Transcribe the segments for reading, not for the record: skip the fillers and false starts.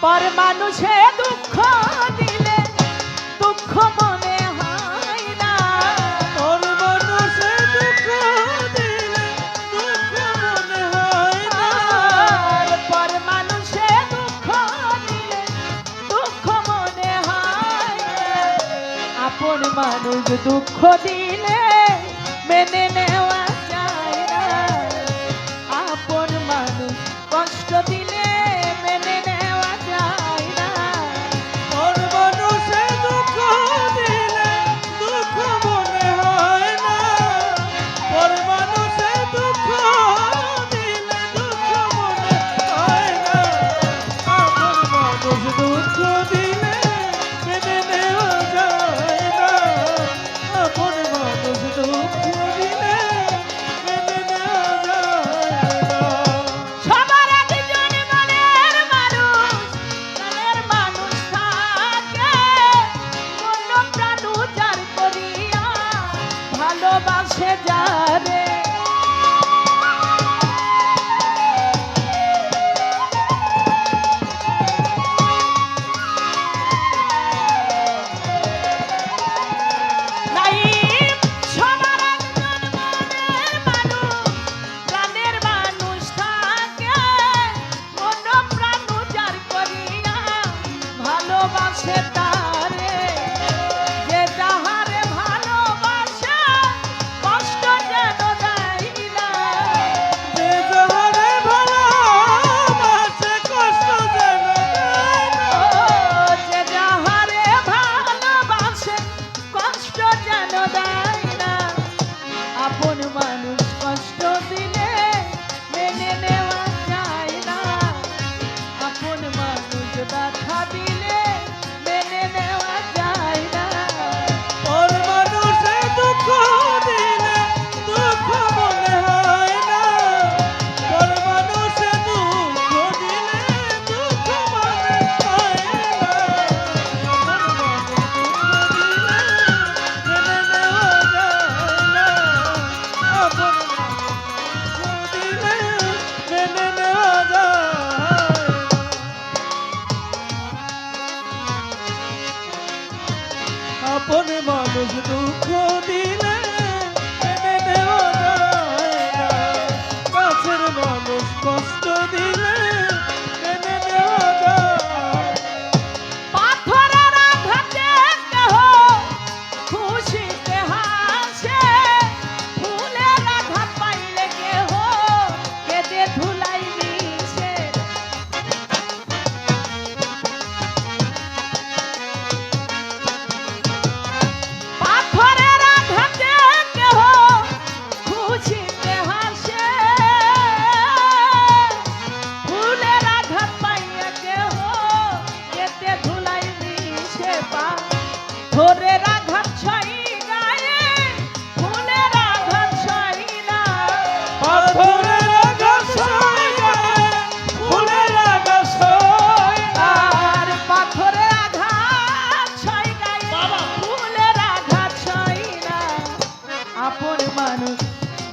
পর মানুষে দুঃখ দিলে দুঃখ মনে হয় না। পর মানুষে দুঃখ দিলে দুঃখ মনে হয় না। পর মানুষে দুঃখ দিলে দুঃখ মনে হয় না। আপন মানুষ দুঃখ দিলে মেনে নেওয়া যায় না। আপন মানুষ কষ্ট দিলে মেনে নেওয়া যায় না। পর মানুষে দুঃখ দিলে দুঃখ মনে হয় না। পর মানুষে দুঃখ দিলে দুঃখ মনে হয় না। আপন মানুষ দুঃখ দিলে মেনে নেওয়া যায় না। আপন মানুষ দুঃখ দিলে মেনে নেওয়া যায় না। সবার একজন মনের মানুষ, প্রাণের মানুষ থাকে। মন প্রাণ উজাড় করিয়া ভালোবাসে যারে। নাই সবার একজন মনের মানুষ, প্রাণের মানুষ থাকে। মন প্রাণ উজাড় করিয়া ভালোবাসে তারে। যে যাহারে ভালোবাসে কষ্ট যেন দেয় না। যে যাহারে ভালোবাসে কষ্ট যেন দেয় না। যে যাহারে ভালোবাসে কষ্ট যেন দেয় না। আপন মানুষ কষ্ট দিলে মেনে নেওয়া যায় না। আপন মানুষ ব্যথা দিলে মেনে নেওয়া যায় না। পর মানুষে দুঃখ দিলে দুঃখ মনে হয় না। পর মানুষে দুঃখ দিলে দুঃখ মনে হয় না। পর মানুষ দুঃখ দিলে মেনে নেওয়া যায় না। আপন মানুষ দুঃখ দিলে মেনে নেওয়া যায় না। আপন মানুষ দুঃখ দিলে মেনে নেওয়া যায় না। কাছের মানুষ কষ্ট দিলে মেনে নেওয়া যায়। পাথরের আঘাতে কেহ খুশিতে হাসে। ফুলের আঘাত পাইলে কেহ কেঁদে ধুলাই মিশে। পাথরের আঘাতে কেহ খুশিতে হাসে। ফুলের আঘাত পাইয়া কেহ কেটে ধুলাই মিশে। পাথরের আঘাত ছই গায়ে ফুলের আঘাত ছই না। পাথরের আঘাত সয় গায়ে, ফুলের আঘাত সয় না। আর পাথরের আঘাত ছই গায়ে ফুলের আঘাত ছই না। আপন মানুষ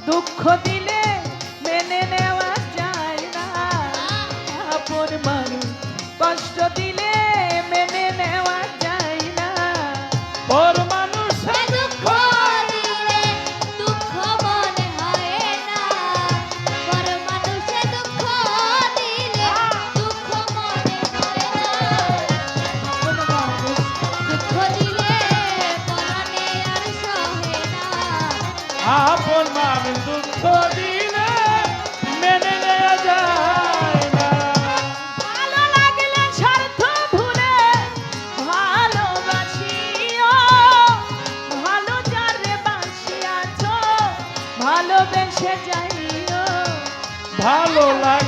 দুঃখ দিলে মেনে নেওয়া যায় না। আপন মানুষ কষ্ট দিলে মেনে নেওয়া যায় না। পর মানুষে দুঃখ দিলে দুঃখ মনে হয় না। পর মানুষে দুঃখ দিলে দুঃখ মনে হয় না। আপন মানুষ দুঃখ দিলে পরাণে আর সহে না। আপন মানুষ দুঃখ দিলে মেনে নেওয়া যায় না। ভালো লাগলে স্বার্থ ভুলে ভালোবাসিও। ভালো যারে বাসিয়াছ ভালোবেসে যাইও। ভালো লাগে